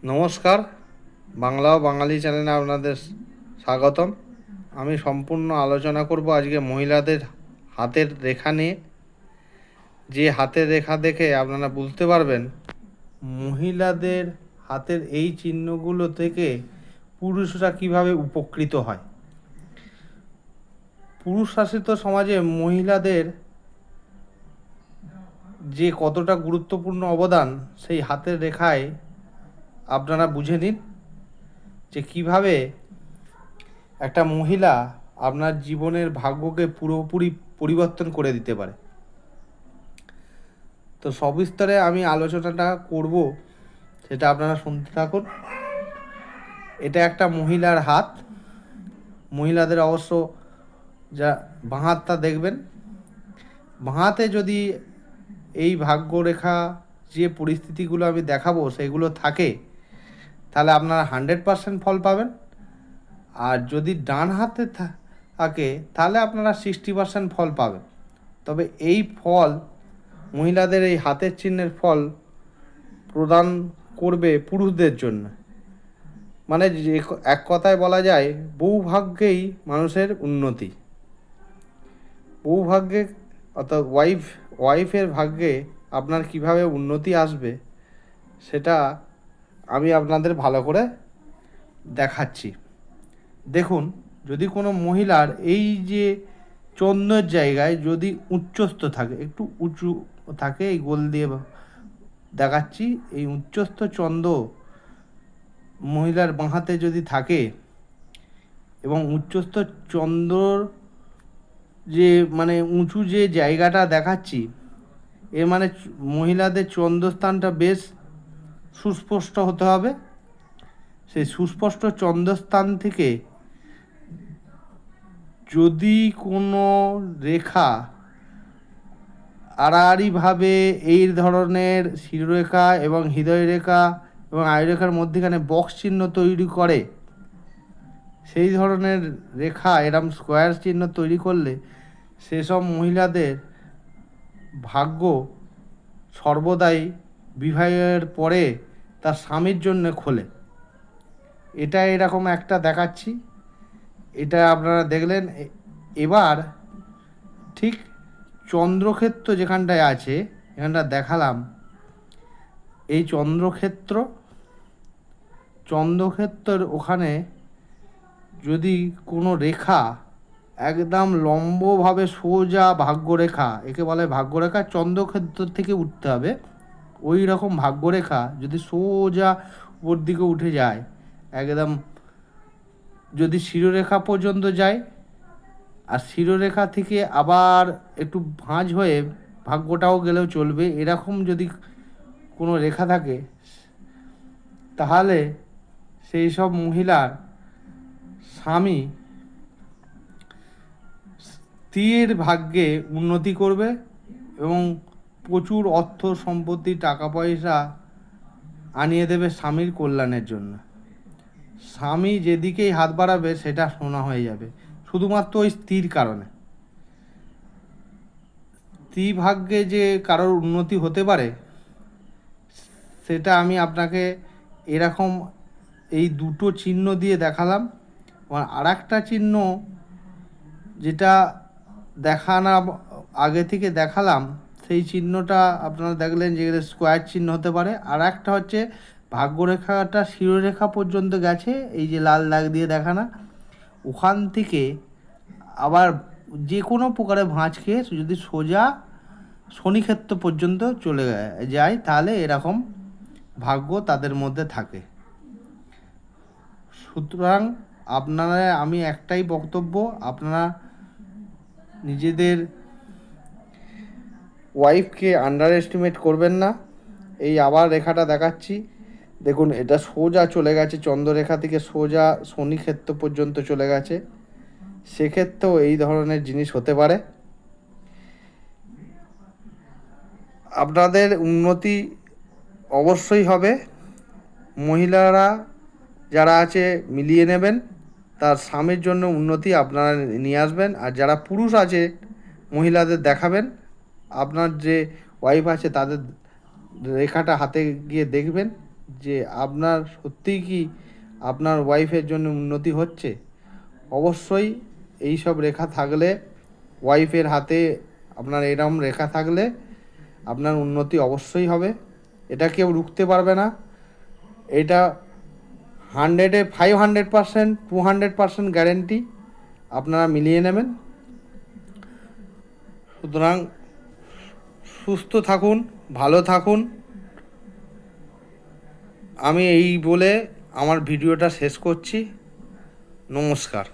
নমস্কার, বাংলা ও বাঙালি চ্যানেলে আপনাদের স্বাগতম। আমি সম্পূর্ণ আলোচনা করব আজকে মহিলাদের হাতের রেখা নিয়ে। যে হাতের রেখা দেখে আপনারা বুঝতে পারবেন মহিলাদের হাতের এই চিহ্নগুলো থেকে পুরুষরা কিভাবে উপকৃত হয়। পুরুষ শাসিত সমাজে মহিলাদের যে কতটা গুরুত্বপূর্ণ অবদান সেই হাতের রেখায় আপনারা বুঝে নিন যে কিভাবে একটা মহিলা আপনার জীবনের ভাগ্যকে পুরোপুরি পরিবর্তন করে দিতে পারে। তো সবিস্তারে আমি আলোচনাটা করব, সেটা আপনারা শুনতে থাকুন। এটা একটা মহিলার হাত। মহিলাদের অবশ্য যা বাঁ হাতটা দেখবেন, বাঁ হাতে যদি এই ভাগ্যরেখা যে পরিস্থিতিগুলো আমি দেখাবো সেগুলো থাকে তাহলে আপনারা 100% ফল পাবেন। আর যদি ডান হাতে থাকে তাহলে আপনারা 60% ফল পাবেন। তবে এই ফল মহিলাদের এই হাতের চিহ্নের ফল প্রদান করবে পুরুষদের জন্য। মানে যে এক কথায় বলা যায় বউ ভাগ্যেই মানুষের উন্নতি। বউ ভাগ্যে অর্থাৎ ওয়াইফের ভাগ্যে আপনার কিভাবে উন্নতি আসবে সেটা আমি আপনাদের ভালো করে দেখাচ্ছি। দেখুন, যদি কোনো মহিলার এই যে চন্দ্রের জায়গায় যদি উচ্চস্থ থাকে, একটু উঁচু থাকে, এই গোল দিয়ে দেখাচ্ছি, এই উচ্চস্থ চন্দ্র মহিলার বাঁ হাতে যদি থাকে এবং উচ্চস্থ চন্দ্রর যে মানে উঁচু যে জায়গাটা দেখাচ্ছি, এর মানে মহিলাদের চন্দ্রস্থানটা বেশ সুস্পষ্ট হতে হবে। সেই সুস্পষ্ট চন্দ্রস্থান থেকে যদি কোনো রেখা আড়াআড়িভাবে এই ধরনের শিরোরেখা এবং হৃদয় রেখা এবং আয়ুরেখার মধ্যেখানে বক্স চিহ্ন তৈরি করে, সেই ধরনের রেখা এরম স্কোয়ার চিহ্ন তৈরি করলে সেসব মহিলাদের ভাগ্য সর্বদাই বিবাহের পরে তার স্বামীর জন্য খোলে। এটা এরকম একটা দেখাচ্ছি, এটা আপনারা দেখলেন। এবার ঠিক চন্দ্রক্ষেত্র যেখানটায় আছে, এখানটা দেখালাম। এই চন্দ্রক্ষেত্রের ওখানে যদি কোনো রেখা একদম লম্বভাবে সোজা ভাগ্যরেখা, একে বলে ভাগ্যরেখা, চন্দ্রক্ষেত্র থেকে উঠতে হবে, ওই রকম ভাগ্যরেখা যদি সোজা উপর দিকে উঠে যায়, একদম যদি শিরোরেখা পর্যন্ত যায়, আর শিরোরেখা থেকে আবার একটু ভাঁজ হয়ে ভাগ্যটাও গেলেও চলবে, এরকম যদি কোনো রেখা থাকে তাহলে সেই সব মহিলার স্বামী স্ত্রীর ভাগ্যে উন্নতি করবে এবং প্রচুর অর্থ সম্পত্তি টাকা পয়সা আনিয়ে দেবে স্বামীর কল্যাণের জন্য। স্বামী যেদিকেই হাত বাড়াবে সেটা সোনা হয়ে যাবে, শুধুমাত্র ওই স্ত্রীর কারণে। স্ত্রী ভাগ্যে যে কারোর উন্নতি হতে পারে সেটা আমি আপনাকে এরকম এই দুটো চিহ্ন দিয়ে দেখালাম। আর একটা চিহ্ন যেটা দেখানো আগে থেকে দেখালাম, সেই চিহ্নটা আপনারা দেখলেন যে স্কোয়ার চিহ্ন হতে পারে। আর একটা হচ্ছে ভাগ্যরেখাটা শিরোরেখা পর্যন্ত গেছে, এই যে লাল দাগ দিয়ে দেখানো, ওখান থেকে আবার যে কোনো প্রকারে ভাঁজ খেয়ে যদি সোজা শনিক্ষেত্র পর্যন্ত চলে যায় তাহলে এরকম ভাগ্য তাদের মধ্যে থাকে। সুতরাং আপনারা, আমি একটাই বক্তব্য, আপনারা নিজেদের ওয়াইফকে আন্ডার এস্টিমেট করবেন না। এই আবার রেখাটা দেখাচ্ছি, দেখুন এটা সোজা চলে গেছে, চন্দ্ররেখা থেকে সোজা শনিক্ষেত্র পর্যন্ত চলে গেছে। সেক্ষেত্রেও এই ধরনের জিনিস হতে পারে। আপনাদের উন্নতি অবশ্যই হবে। মহিলারা যারা আছে মিলিয়ে নেবেন, তার স্বামীর জন্য উন্নতি আপনারা নিয়ে আসবেন। আর যারা পুরুষ আছে মহিলাদের দেখাবেন, আপনার যে ওয়াইফ আছে তাদের রেখাটা হাতে গিয়ে দেখবেন, যে আপনার সত্যিই কি আপনার ওয়াইফের জন্য উন্নতি হচ্ছে, অবশ্যই এই সব রেখা থাকলে, ওয়াইফের হাতে আপনার এরম রেখা থাকলে আপনার উন্নতি অবশ্যই হবে। এটা কেউ রুখতে পারবে না। এটা 100-এ 500%, 200% গ্যারেন্টি আপনারা মিলিয়ে নেবেন। সুতরাং সুস্থ থাকুন, ভালো থাকুন। আমি এই বলে আমার ভিডিওটা শেষ করছি। নমস্কার।